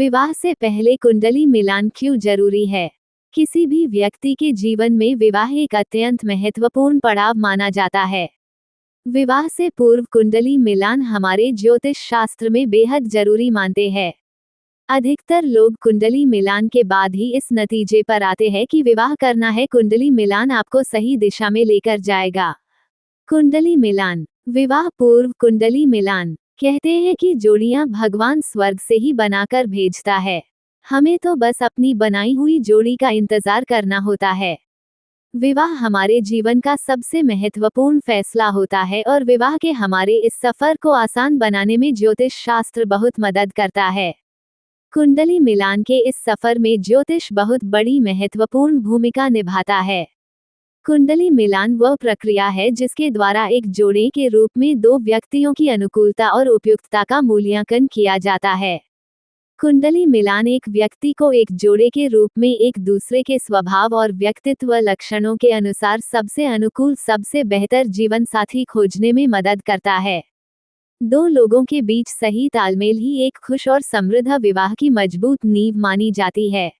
विवाह से पहले कुंडली मिलान क्यों जरूरी है? किसी भी व्यक्ति के जीवन में विवाह एक अत्यंत महत्वपूर्ण पड़ाव माना जाता है। विवाह से पूर्व कुंडली मिलान हमारे ज्योतिष शास्त्र में बेहद जरूरी मानते हैं। अधिकतर लोग कुंडली मिलान के बाद ही इस नतीजे पर आते हैं कि विवाह करना है। कुंडली मिलान आपको सही दिशा में लेकर जाएगा। कुंडली मिलान, विवाह पूर्व कुंडली मिलान। कहते हैं कि जोड़ियां भगवान स्वर्ग से ही बनाकर भेजता है। हमें तो बस अपनी बनाई हुई जोड़ी का इंतजार करना होता है। विवाह हमारे जीवन का सबसे महत्वपूर्ण फैसला होता है और विवाह के हमारे इस सफर को आसान बनाने में ज्योतिष शास्त्र बहुत मदद करता है। कुंडली मिलान के इस सफर में ज्योतिष बहुत बड़ी महत्वपूर्ण भूमिका निभाता है। कुंडली मिलान वह प्रक्रिया है जिसके द्वारा एक जोड़े के रूप में दो व्यक्तियों की अनुकूलता और उपयुक्तता का मूल्यांकन किया जाता है। कुंडली मिलान एक व्यक्ति को एक जोड़े के रूप में एक दूसरे के स्वभाव और व्यक्तित्व लक्षणों के अनुसार सबसे अनुकूल, सबसे बेहतर जीवन साथी खोजने में मदद करता है। दो लोगों के बीच सही तालमेल ही एक खुश और समृद्ध विवाह की मजबूत नींव मानी जाती है।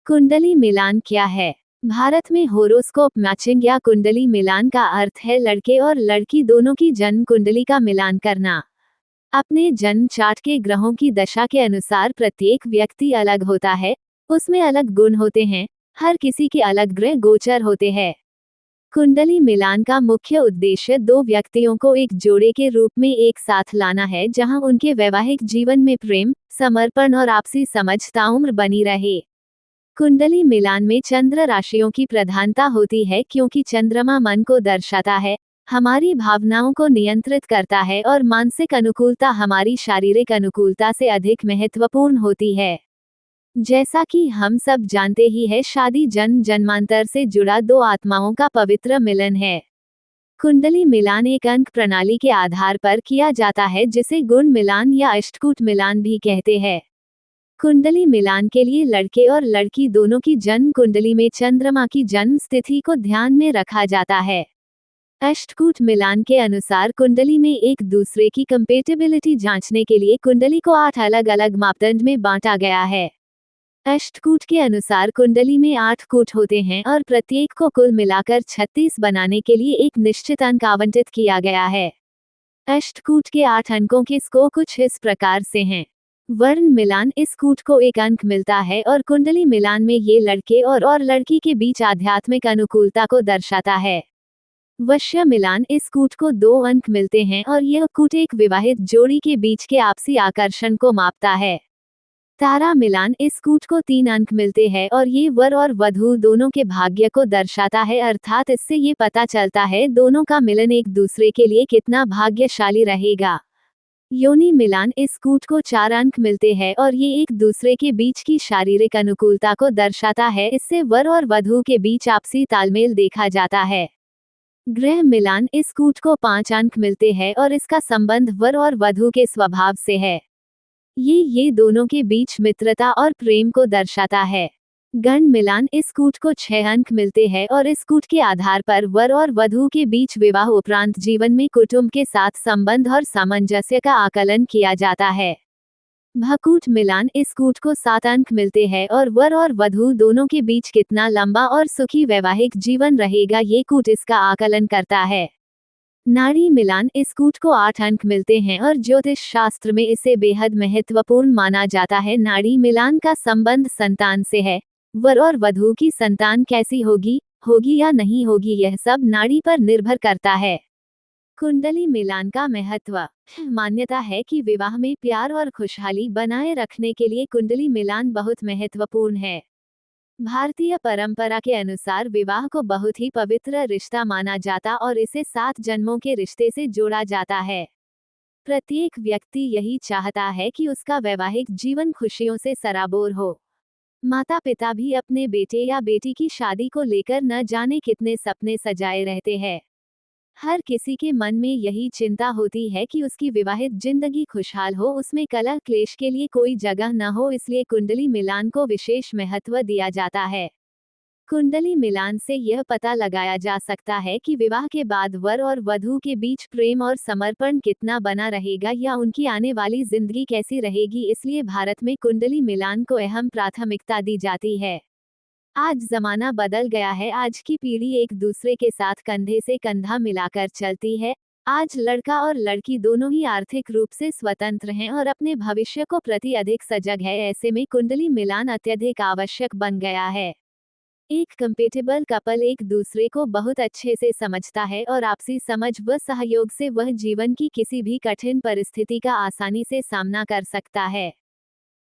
कुंडली मिलान क्या है? भारत में होरोस्कोप मैचिंग या कुंडली मिलान का अर्थ है लड़के और लड़की दोनों की जन्म कुंडली का मिलान करना। अपने जन्म चार्ट के ग्रहों की दशा के अनुसार प्रत्येक व्यक्ति अलग होता है, उसमें अलग गुण होते हैं, हर किसी के अलग ग्रह गोचर होते हैं। कुंडली मिलान का मुख्य उद्देश्य दो व्यक्तियों को एक जोड़े के रूप में एक साथ लाना है, जहां उनके वैवाहिक जीवन में प्रेम, समर्पण और आपसी समझ ताउम्र बनी रहे। कुंडली मिलान में चंद्र राशियों की प्रधानता होती है क्योंकि चंद्रमा मन को दर्शाता है, हमारी भावनाओं को नियंत्रित करता है और मानसिक अनुकूलता हमारी शारीरिक अनुकूलता से अधिक महत्वपूर्ण होती है। जैसा कि हम सब जानते ही है, शादी जन्म जन्मांतर से जुड़ा दो आत्माओं का पवित्र मिलन है। कुंडली मिलान एक अंक प्रणाली के आधार पर किया जाता है जिसे गुण मिलान या अष्टकूट मिलान भी कहते हैं। कुंडली मिलान के लिए लड़के और लड़की दोनों की जन्म कुंडली में चंद्रमा की जन्म स्थिति को ध्यान में रखा जाता है। अष्टकूट मिलान के अनुसार कुंडली में एक दूसरे की कंपेटिबिलिटी जांचने के लिए कुंडली को 8 अलग अलग मापदंड में बांटा गया है। अष्टकूट के अनुसार कुंडली में 8 कूट होते हैं और प्रत्येक को कुल मिलाकर 36 बनाने के लिए एक निश्चित अंक आवंटित किया गया है। अष्टकूट के 8 अंकों के स्कोर कुछ इस प्रकार से हैं। वर्ण मिलान, इस कूट को 1 अंक मिलता है और कुंडली मिलान में ये लड़के और लड़की के बीच आध्यात्मिक अनुकूलता को दर्शाता है। वश्य मिलान, इस कूट को 2 अंक मिलते हैं और यह कूट एक विवाहित जोड़ी के बीच के आपसी आकर्षण को मापता है। तारा मिलान, इस कूट को 3 अंक मिलते हैं और ये वर और वधू दोनों के भाग्य को दर्शाता है, अर्थात इससे ये पता चलता है दोनों का मिलन एक दूसरे के लिए कितना भाग्यशाली रहेगा। योनि मिलान, इस कूट को 4 अंक मिलते हैं और ये एक दूसरे के बीच की शारीरिक अनुकूलता को दर्शाता है, इससे वर और वधू के बीच आपसी तालमेल देखा जाता है। ग्रह मिलान, इस कूट को 5 अंक मिलते हैं और इसका संबंध वर और वधू के स्वभाव से है। ये दोनों के बीच मित्रता और प्रेम को दर्शाता है। गण मिलान, इस कूट को 6 अंक मिलते हैं और इस कूट के आधार पर वर और वधू के बीच विवाह उपरांत जीवन में कुटुंब के साथ संबंध और सामंजस्य का आकलन किया जाता है। भकूट मिलान, इस कूट को 7 अंक मिलते हैं और वर और वधू दोनों के बीच कितना लंबा और सुखी वैवाहिक जीवन रहेगा, ये कूट इसका आकलन करता है। नाड़ी मिलान, इस कूट को 8 अंक मिलते हैं और ज्योतिष शास्त्र में इसे बेहद महत्वपूर्ण माना जाता है। नाड़ी मिलान का संबंध संतान से है। वर और वधू की संतान कैसी होगी या नहीं होगी, यह सब नाड़ी पर निर्भर करता है। कुंडली मिलान का महत्व। मान्यता है कि विवाह में प्यार और खुशहाली बनाए रखने के लिए कुंडली मिलान बहुत महत्वपूर्ण है। भारतीय परंपरा के अनुसार विवाह को बहुत ही पवित्र रिश्ता माना जाता और इसे 7 जन्मों के रिश्ते से जोड़ा जाता है। प्रत्येक व्यक्ति यही चाहता है कि उसका वैवाहिक जीवन खुशियों से सराबोर हो। माता पिता भी अपने बेटे या बेटी की शादी को लेकर न जाने कितने सपने सजाए रहते हैं। हर किसी के मन में यही चिंता होती है कि उसकी विवाहित जिंदगी खुशहाल हो, उसमें कलह क्लेश के लिए कोई जगह न हो, इसलिए कुंडली मिलान को विशेष महत्व दिया जाता है। कुंडली मिलान से यह पता लगाया जा सकता है कि विवाह के बाद वर और वधू के बीच प्रेम और समर्पण कितना बना रहेगा या उनकी आने वाली जिंदगी कैसी रहेगी। इसलिए भारत में कुंडली मिलान को अहम प्राथमिकता दी जाती है। आज जमाना बदल गया है। आज की पीढ़ी एक दूसरे के साथ कंधे से कंधा मिलाकर चलती है। आज लड़का और लड़की दोनों ही आर्थिक रूप से स्वतंत्र हैं और अपने भविष्य को प्रति अधिक सजग है। ऐसे में कुंडली मिलान अत्यधिक आवश्यक बन गया है। एक कंपेटेबल कपल एक दूसरे को बहुत अच्छे से समझता है और आपसी समझ व सहयोग से वह जीवन की किसी भी कठिन परिस्थिति का आसानी से सामना कर सकता है।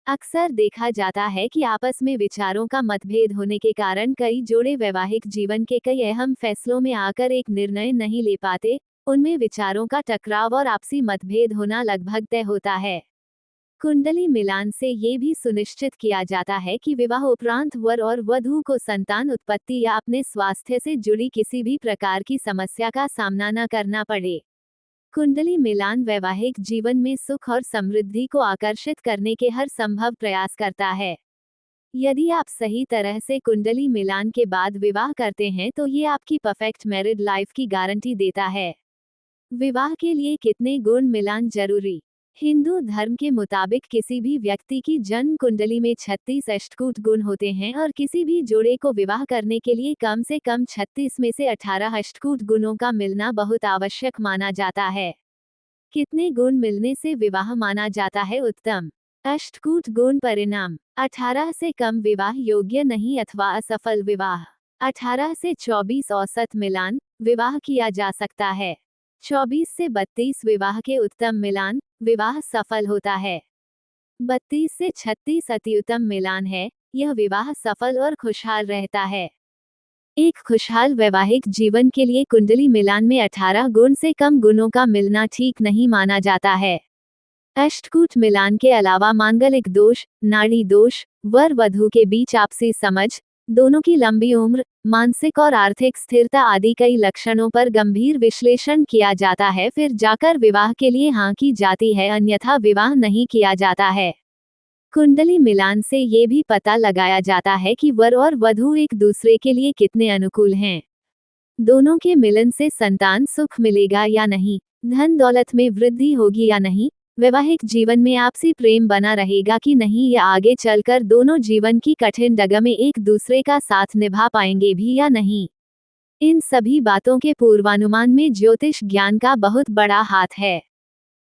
अक्सर देखा जाता है कि आपस में विचारों का मतभेद होने के कारण कई जोड़े वैवाहिक जीवन के कई अहम फैसलों में आकर एक निर्णय नहीं ले पाते। उनमें विचारों का टकराव और आपसी मतभेद होना लगभग तय होता है। कुंडली मिलान से ये भी सुनिश्चित किया जाता है कि विवाह उपरांत वर और वधू को संतान उत्पत्ति या अपने स्वास्थ्य से जुड़ी किसी भी प्रकार की समस्या का सामना न करना पड़े। कुंडली मिलान वैवाहिक जीवन में सुख और समृद्धि को आकर्षित करने के हर संभव प्रयास करता है। यदि आप सही तरह से कुंडली मिलान के बाद विवाह करते हैं तो ये आपकी परफेक्ट मैरिड लाइफ की गारंटी देता है। विवाह के लिए कितने गुण मिलान जरूरी? हिंदू धर्म के मुताबिक किसी भी व्यक्ति की जन्म कुंडली में 36 अष्टकूट गुण होते हैं और किसी भी जोड़े को विवाह करने के लिए कम से कम 36 में से 18 अष्टकूट गुणों का मिलना बहुत आवश्यक माना जाता है। कितने गुण मिलने से विवाह माना जाता है उत्तम? अष्टकूट गुण परिणाम: 18 से कम विवाह योग्य नहीं अथवा असफल विवाह। 18 से 24 औसत मिलान, विवाह किया जा सकता है। 24 से 32 विवाह के उत्तम मिलान, विवाह सफल होता है। 32 से 36 अतिउत्तम मिलान है, यह विवाह सफल और खुशहाल रहता है। एक खुशहाल वैवाहिक जीवन के लिए कुंडली मिलान में 18 गुण से कम गुणों का मिलना ठीक नहीं माना जाता है। अष्टकूट मिलान के अलावा मांगलिक दोष, नाड़ी दोष, वर वधू के बीच आपसी समझ, दोनों की लंबी उम्र, मानसिक और आर्थिक स्थिरता आदि कई लक्षणों पर गंभीर विश्लेषण किया जाता है, फिर जाकर विवाह के लिए हाँ की जाती है, अन्यथा विवाह नहीं किया जाता है। कुंडली मिलान से ये भी पता लगाया जाता है कि वर और वधू एक दूसरे के लिए कितने अनुकूल हैं। दोनों के मिलन से संतान सुख मिलेगा या नहीं, धन दौलत में वृद्धि होगी या नहीं, वैवाहिक जीवन में आपसी प्रेम बना रहेगा कि नहीं, या आगे चलकर दोनों जीवन की कठिन डगर में एक दूसरे का साथ निभा पाएंगे भी या नहीं। इन सभी बातों के पूर्वानुमान में ज्योतिष ज्ञान का बहुत बड़ा हाथ है।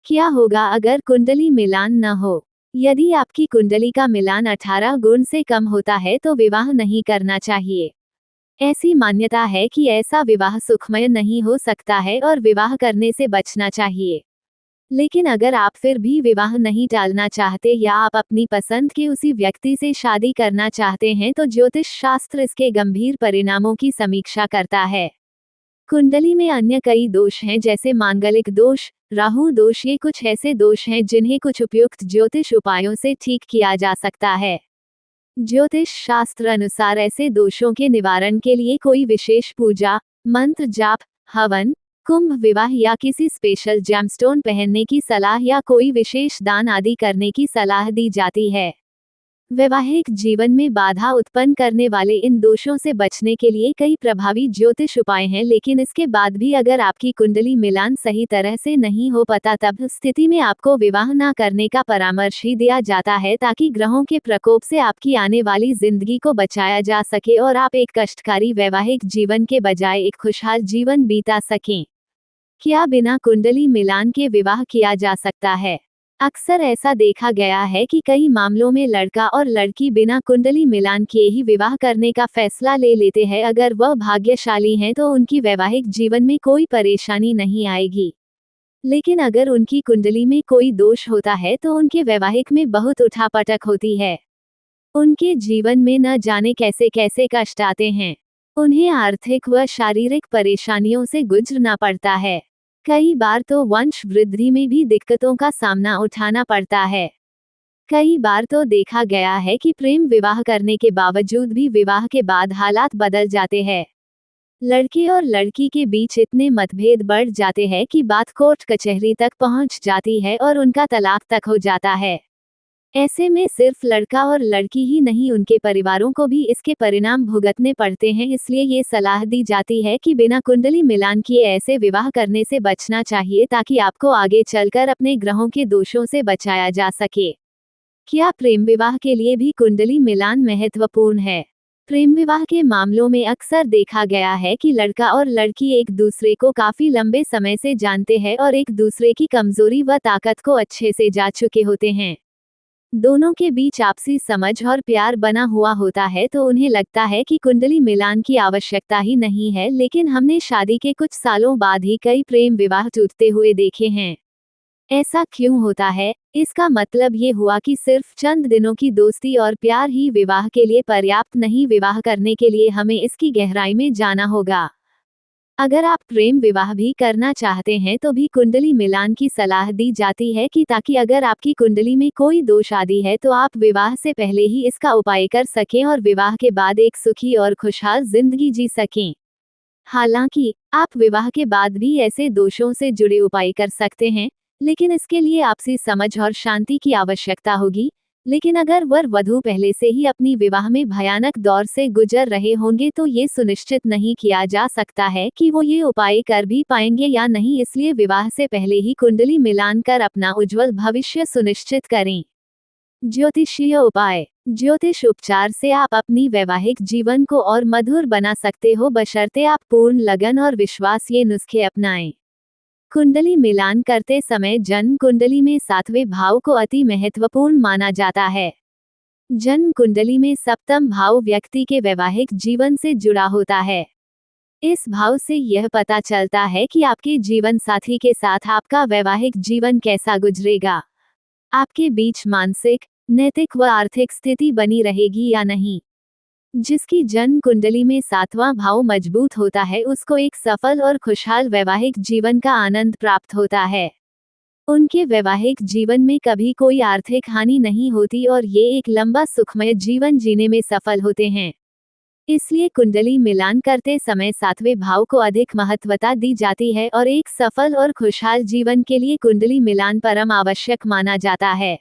क्या होगा अगर कुंडली मिलान न हो? यदि आपकी कुंडली का मिलान 18 गुण से कम होता है तो विवाह नहीं करना चाहिए। ऐसी मान्यता है कि ऐसा विवाह सुखमय नहीं हो सकता है और विवाह करने से बचना चाहिए। लेकिन अगर आप फिर भी विवाह नहीं टालना चाहते या आप अपनी पसंद के उसी व्यक्ति से शादी करना चाहते हैं तो ज्योतिष शास्त्र इसके गंभीर परिणामों की समीक्षा करता है। कुंडली में अन्य कई दोष हैं जैसे मांगलिक दोष, राहु दोष। ये कुछ ऐसे दोष हैं जिन्हें कुछ उपयुक्त ज्योतिष उपायों से ठीक किया जा सकता है। ज्योतिष शास्त्र अनुसार ऐसे दोषों के निवारण के लिए कोई विशेष पूजा, मंत्र जाप, हवन, कुंभ, विवाह या किसी स्पेशल जेमस्टोन पहनने की सलाह या कोई विशेष दान आदि करने की सलाह दी जाती है। वैवाहिक जीवन में बाधा उत्पन्न करने वाले इन दोषों से बचने के लिए कई प्रभावी ज्योतिष उपाय हैं, लेकिन इसके बाद भी अगर आपकी कुंडली मिलान सही तरह से नहीं हो पाता तब स्थिति में आपको विवाह न करने का परामर्श ही दिया जाता है, ताकि ग्रहों के प्रकोप से आपकी आने वाली जिंदगी को बचाया जा सके और आप एक कष्टकारी वैवाहिक जीवन के बजाय एक खुशहाल जीवन बीता सकें। क्या बिना कुंडली मिलान के विवाह किया जा सकता है? अक्सर ऐसा देखा गया है कि कई मामलों में लड़का और लड़की बिना कुंडली मिलान किए ही विवाह करने का फैसला ले लेते हैं। अगर वह भाग्यशाली हैं तो उनकी वैवाहिक जीवन में कोई परेशानी नहीं आएगी। लेकिन अगर उनकी कुंडली में कोई दोष होता है तो उनके वैवाहिक में बहुत उठापटक होती है। उनके जीवन में न जाने कैसे कैसे कष्ट आते हैं। उन्हें आर्थिक व शारीरिक परेशानियों से गुजरना पड़ता है। कई बार तो वंश वृद्धि में भी दिक्कतों का सामना उठाना पड़ता है। कई बार तो देखा गया है कि प्रेम विवाह करने के बावजूद भी विवाह के बाद हालात बदल जाते हैं। लड़के और लड़की के बीच इतने मतभेद बढ़ जाते हैं कि बात कोर्ट कचहरी तक पहुंच जाती है और उनका तलाक तक हो जाता है। ऐसे में सिर्फ लड़का और लड़की ही नहीं, उनके परिवारों को भी इसके परिणाम भुगतने पड़ते हैं। इसलिए ये सलाह दी जाती है कि बिना कुंडली मिलान किए ऐसे विवाह करने से बचना चाहिए, ताकि आपको आगे चलकर अपने ग्रहों के दोषों से बचाया जा सके। क्या प्रेम विवाह के लिए भी कुंडली मिलान महत्वपूर्ण है? प्रेम विवाह के मामलों में अक्सर देखा गया है कि लड़का और लड़की एक दूसरे को काफी लंबे समय से जानते हैं और एक दूसरे की कमजोरी व ताकत को अच्छे से जान चुके होते हैं। दोनों के बीच आपसी समझ और प्यार बना हुआ होता है, तो उन्हें लगता है कि कुंडली मिलान की आवश्यकता ही नहीं है। लेकिन हमने शादी के कुछ सालों बाद ही कई प्रेम विवाह टूटते हुए देखे हैं। ऐसा क्यों होता है? इसका मतलब ये हुआ कि सिर्फ चंद दिनों की दोस्ती और प्यार ही विवाह के लिए पर्याप्त नहीं। विवाह करने के लिए हमें इसकी गहराई में जाना होगा। अगर आप प्रेम विवाह भी करना चाहते हैं तो भी कुंडली मिलान की सलाह दी जाती है, कि ताकि अगर आपकी कुंडली में कोई दोष आदि है तो आप विवाह से पहले ही इसका उपाय कर सकें और विवाह के बाद एक सुखी और खुशहाल जिंदगी जी सकें। हालांकि आप विवाह के बाद भी ऐसे दोषों से जुड़े उपाय कर सकते हैं, लेकिन इसके लिए आपसी समझ और शांति की आवश्यकता होगी। लेकिन अगर वर वधू पहले से ही अपनी विवाह में भयानक दौर से गुजर रहे होंगे तो ये सुनिश्चित नहीं किया जा सकता है कि वो ये उपाय कर भी पाएंगे या नहीं। इसलिए विवाह से पहले ही कुंडली मिलान कर अपना उज्जवल भविष्य सुनिश्चित करें। ज्योतिषीय उपाय। ज्योतिष उपचार से आप अपनी वैवाहिक जीवन को और मधुर बना सकते हो, बशर्ते आप पूर्ण लगन और विश्वास ये नुस्खे अपनाएं। कुंडली मिलान करते समय जन्म कुंडली में 7वें भाव को अति महत्वपूर्ण माना जाता है। जन्म कुंडली में सप्तम भाव व्यक्ति के वैवाहिक जीवन से जुड़ा होता है। इस भाव से यह पता चलता है कि आपके जीवन साथी के साथ आपका वैवाहिक जीवन कैसा गुजरेगा। आपके बीच मानसिक, नैतिक व आर्थिक स्थिति बनी रहेगी या नहीं। जिसकी जन्म कुंडली में 7वां भाव मजबूत होता है, उसको एक सफल और खुशहाल वैवाहिक जीवन का आनंद प्राप्त होता है। उनके वैवाहिक जीवन में कभी कोई आर्थिक हानि नहीं होती और ये एक लंबा सुखमय जीवन जीने में सफल होते हैं। इसलिए कुंडली मिलान करते समय 7वें भाव को अधिक महत्वता दी जाती है और एक सफल और खुशहाल जीवन के लिए कुंडली मिलान परम आवश्यक माना जाता है।